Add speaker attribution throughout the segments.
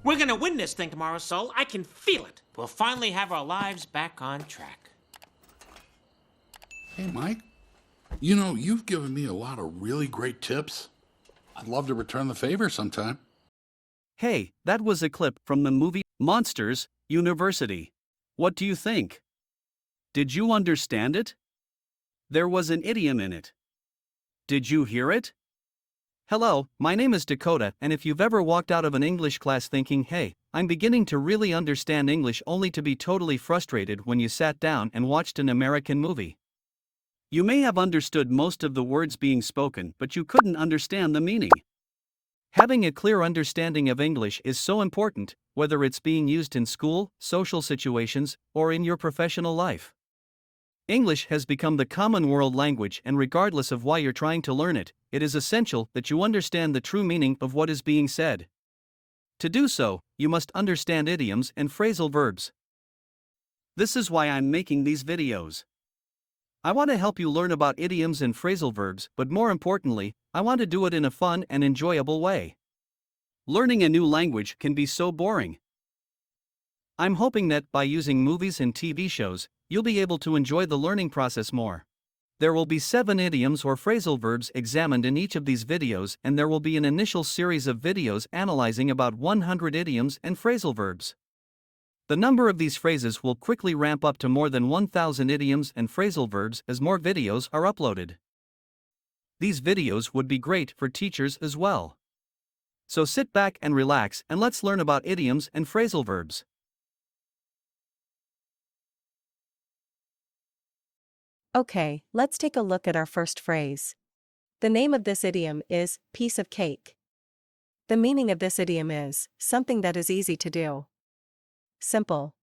Speaker 1: We're gonna win this thing tomorrow, Sol. I can feel it. We'll finally have our lives back on track.
Speaker 2: Hey, Mike. You know, you've given me a lot of really great tips. I'd love to return the favor sometime.
Speaker 3: Hey, that was a clip from the movie Monsters University. What do you think? Did you understand it? There was an idiom in it. Did you hear it? Hello, my name is Dakota, and if you've ever walked out of an English class thinking, hey, I'm beginning to really understand English only to be totally frustrated when you sat down and watched an American movie. You may have understood most of the words being spoken, but you couldn't understand the meaning. Having a clear understanding of English is so important, whether it's being used in school, social situations, or in your professional life. English has become the common world language, and regardless of why you're trying to learn it, it is essential that you understand the true meaning of what is being said. To do so, you must understand idioms and phrasal verbs. This is why I'm making these videos. I want to help you learn about idioms and phrasal verbs, but more importantly, I want to do it in a fun and enjoyable way. Learning a new language can be so boring. I'm hoping that by using movies and TV shows, you'll be able to enjoy the learning process more. There will be 7 idioms or phrasal verbs examined in each of these videos, and there will be an initial series of videos analyzing about 100 idioms and phrasal verbs. The number of these phrases will quickly ramp up to more than 1,000 idioms and phrasal verbs as more videos are uploaded. These videos would be great for teachers as well. So sit back and relax, and let's learn about idioms and phrasal verbs.
Speaker 4: Okay, let's take a look at our first phrase. The name of this idiom is piece of cake. The meaning of this idiom is something that is easy to do. Simple.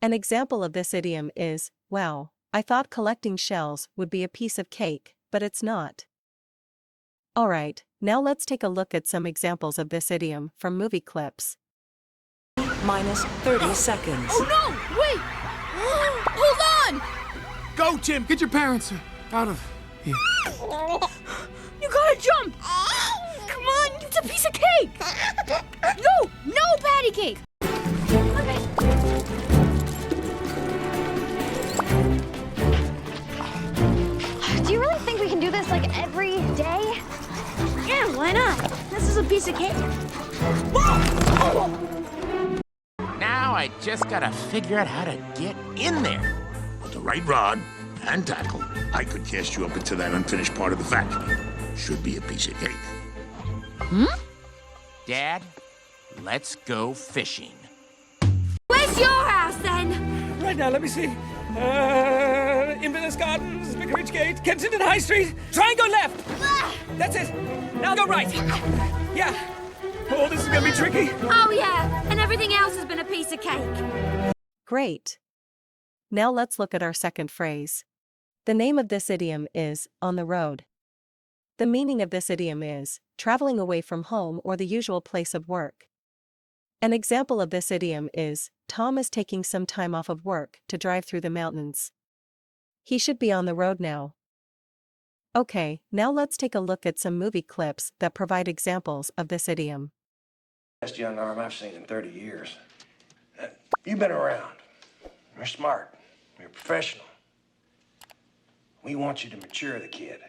Speaker 4: An example of this idiom is, wow, I thought collecting shells would be a piece of cake, but it's not. Alright, now let's take a look at some examples of this idiom from movie clips.
Speaker 5: Minus 30 seconds.
Speaker 6: Oh no! Wait! Hold on!
Speaker 7: Go, Tim! Get your parents out of here.
Speaker 6: You gotta jump! Come on, it's a piece of cake! No! No patty cake! Okay.
Speaker 8: Do you really think we can do this like every day?
Speaker 6: Yeah, why not? This is a piece of cake.
Speaker 1: Now I just gotta figure out how to get in there.
Speaker 9: With the right rod and tackle, I could cast you up into that unfinished part of the factory. Should be a piece of cake.
Speaker 1: Dad, let's go fishing.
Speaker 6: Where's your house then?
Speaker 7: Right now, let me see. Inverness Gardens, Vicarage Gate, Kensington High Street. Try and go left. That's it. Now go right. Yeah. Oh, this is gonna be tricky.
Speaker 6: Oh yeah, and everything else has been a piece of cake.
Speaker 4: Great. Now let's look at our second phrase. The name of this idiom is on the road. The meaning of this idiom is traveling away from home or the usual place of work. An example of this idiom is Tom is taking some time off of work to drive through the mountains. He should be on the road now. Okay, now let's take a look at some movie clips that provide examples of this idiom.
Speaker 10: Best young arm I've seen in 30 years. You've been around. You're smart. You're professional. We want you to mature the kid.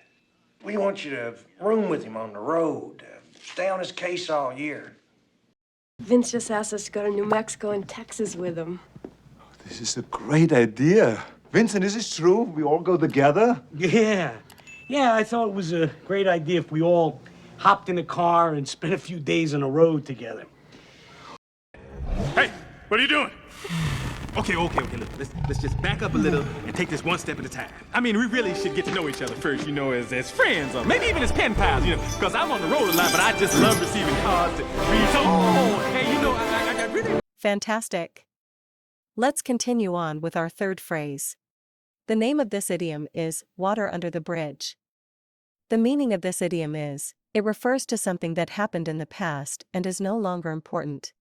Speaker 10: We want you to room with him on the road, stay on his case all year.
Speaker 11: Vince just asked us to go to New Mexico and Texas with him.
Speaker 12: This is a great idea. Vincent, is this true? We all go together?
Speaker 7: Yeah. Yeah, I thought it was a great idea if we all hopped in a car and spent a few days on the road together.
Speaker 9: Hey, what are you doing?
Speaker 13: Okay, look, let's just back up a little and take this one step at a time. I mean, we really should get to know each other first, you know, as friends, or maybe even as pen pals, you know, because I'm on the road a lot, but I just love receiving cards to read. So, hey, you know, I really...
Speaker 4: Fantastic. Let's continue on with our third phrase. The name of this idiom is water under the bridge. The meaning of this idiom is, it refers to something that happened in the past and is no longer important.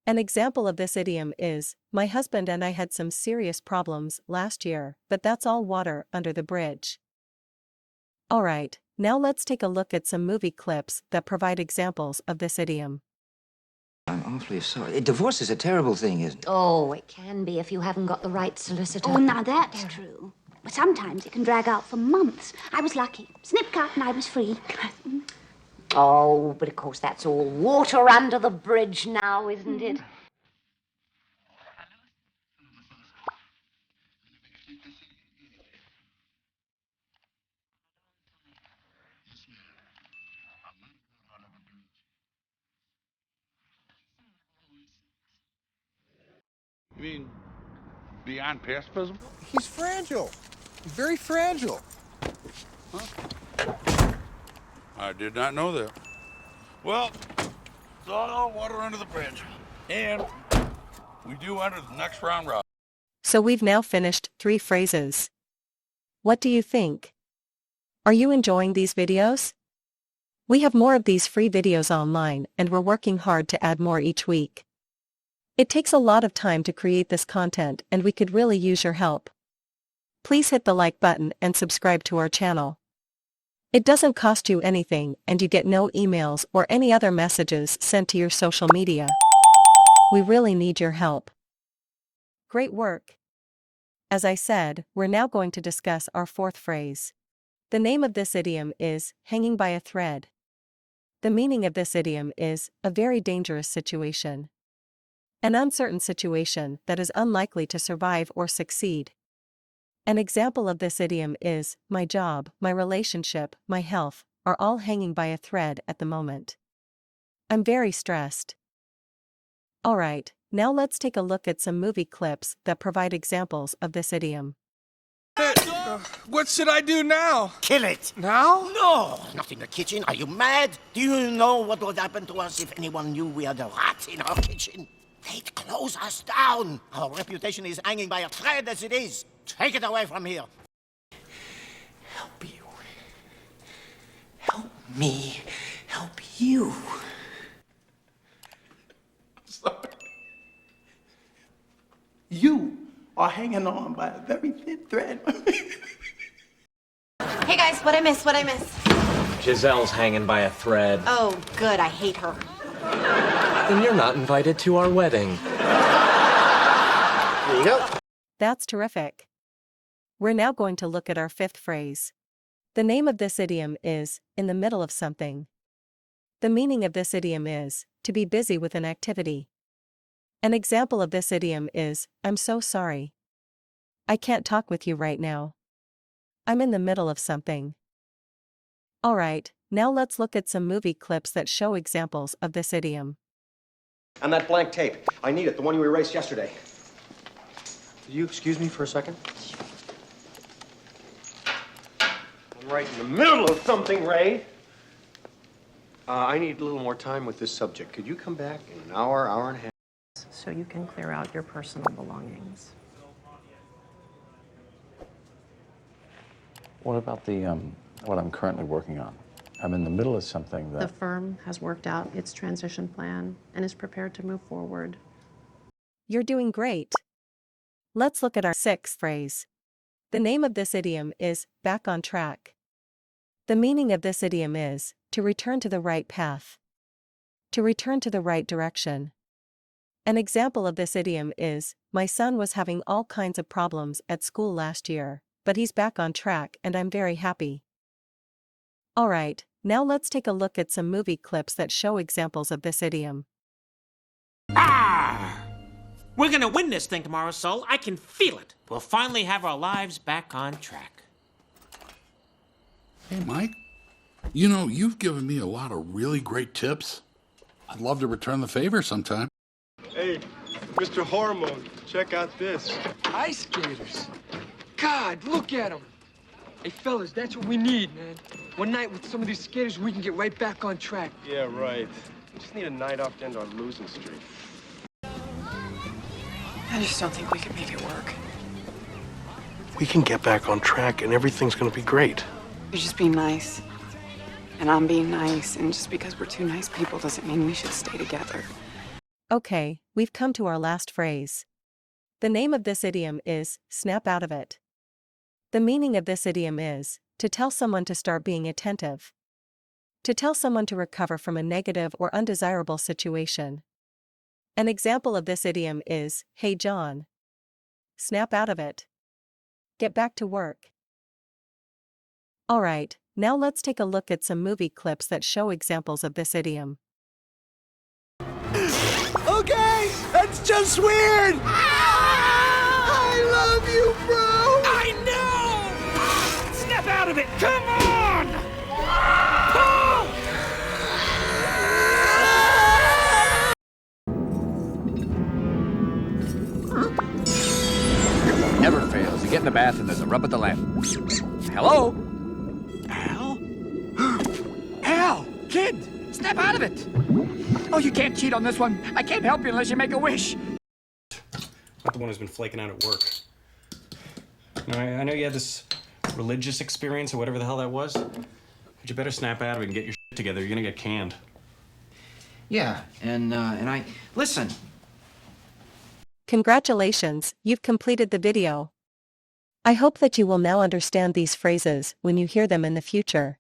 Speaker 4: An example of this idiom is, my husband and I had some serious problems last year, but that's all water under the bridge. Alright, now let's take a look at some movie clips that provide examples of this idiom.
Speaker 14: I'm awfully sorry. Divorce is a terrible thing, isn't it?
Speaker 15: Oh, it can be if you haven't got the right solicitor.
Speaker 8: Oh, now that's true. But sometimes it can drag out for months. I was lucky. Snip cut and I was free.
Speaker 15: Oh, but of course that's all water under the bridge now, isn't it?
Speaker 2: You mean beyond pacifism?
Speaker 16: He's fragile. He's very fragile.
Speaker 2: I did not know that. Well, it's all water under the bridge. And we do enter the next round robin.
Speaker 4: So we've now finished 3 phrases. What do you think? Are you enjoying these videos? We have more of these free videos online and we're working hard to add more each week. It takes a lot of time to create this content and we could really use your help. Please hit the like button and subscribe to our channel. It doesn't cost you anything and you get no emails or any other messages sent to your social media. We really need your help. Great work! As I said, we're now going to discuss our 4th phrase. The name of this idiom is hanging by a thread. The meaning of this idiom is a very dangerous situation. An uncertain situation that is unlikely to survive or succeed. An example of this idiom is, my job, my relationship, my health, are all hanging by a thread at the moment. I'm very stressed. Alright, now let's take a look at some movie clips that provide examples of this idiom.
Speaker 16: What should I do now?
Speaker 17: Kill it!
Speaker 16: Now?
Speaker 17: No! Not in the kitchen. Are you mad? Do you know what would happen to us if anyone knew we had a rat in our kitchen? They'd close us down. Our reputation is hanging by a thread as it is. Take it away from here.
Speaker 7: Help you. Help me. Help you.
Speaker 17: Sorry. You are hanging on by a very thin thread.
Speaker 6: Hey guys, what I miss?
Speaker 18: Giselle's hanging by a thread.
Speaker 6: Oh, good, I hate her.
Speaker 18: Then you're not invited to our wedding.
Speaker 17: There you go.
Speaker 4: That's terrific. We're now going to look at our 5th phrase. The name of this idiom is, in the middle of something. The meaning of this idiom is, to be busy with an activity. An example of this idiom is, I'm so sorry. I can't talk with you right now. I'm in the middle of something. Alright, now let's look at some movie clips that show examples of this idiom.
Speaker 19: And that blank tape. I need it, the one you erased yesterday. Will you excuse me for a second? I'm right in the middle of something, Ray. I need a little more time with this subject. Could you come back in an hour, hour and a half?
Speaker 20: So you can clear out your personal belongings.
Speaker 21: What about what I'm currently working on? I'm in the middle of something
Speaker 20: The firm has worked out its transition plan and is prepared to move forward.
Speaker 4: You're doing great. Let's look at our 6th phrase. The name of this idiom is, back on track. The meaning of this idiom is, to return to the right path. To return to the right direction. An example of this idiom is, my son was having all kinds of problems at school last year, but he's back on track and I'm very happy. Alright, now let's take a look at some movie clips that show examples of this idiom.
Speaker 1: Ah! We're gonna win this thing tomorrow, Sol. I can feel it. We'll finally have our lives back on track.
Speaker 2: Hey, Mike. You know, you've given me a lot of really great tips. I'd love to return the favor sometime.
Speaker 12: Hey, Mr. Hormone, check out this.
Speaker 22: Ice skaters. God, look at them. Hey, fellas, that's what we need, man. One night with some of these skaters, we can get right back on track.
Speaker 12: Yeah, right. We just need a night off to end our losing streak.
Speaker 22: I just don't think we can make it work.
Speaker 10: We can get back on track and everything's gonna be great.
Speaker 22: You're just being nice. And I'm being nice. And just because we're two nice people doesn't mean we should stay together.
Speaker 4: Okay, we've come to our last phrase. The name of this idiom is, snap out of it. The meaning of this idiom is, to tell someone to start being attentive. To tell someone to recover from a negative or undesirable situation. An example of this idiom is, "Hey John. Snap out of it. Get back to work." Alright, now let's take a look at some movie clips that show examples of this idiom.
Speaker 3: Okay, that's just weird! I love you, bro!
Speaker 7: I know! Snap out of it! Come on!
Speaker 5: Never fails. You get in the bath and there's a rub at the lamp. Hello?
Speaker 7: Al? Al! Kid! Snap out of it! Oh, you can't cheat on this one. I can't help you unless you make a wish.
Speaker 23: Not the one who's been flaking out at work. I know you had this religious experience or whatever the hell that was. But you better snap out of it and get your shit together. You're gonna get canned.
Speaker 14: Yeah, and I... Listen.
Speaker 4: Congratulations, you've completed the video. I hope that you will now understand these phrases when you hear them in the future.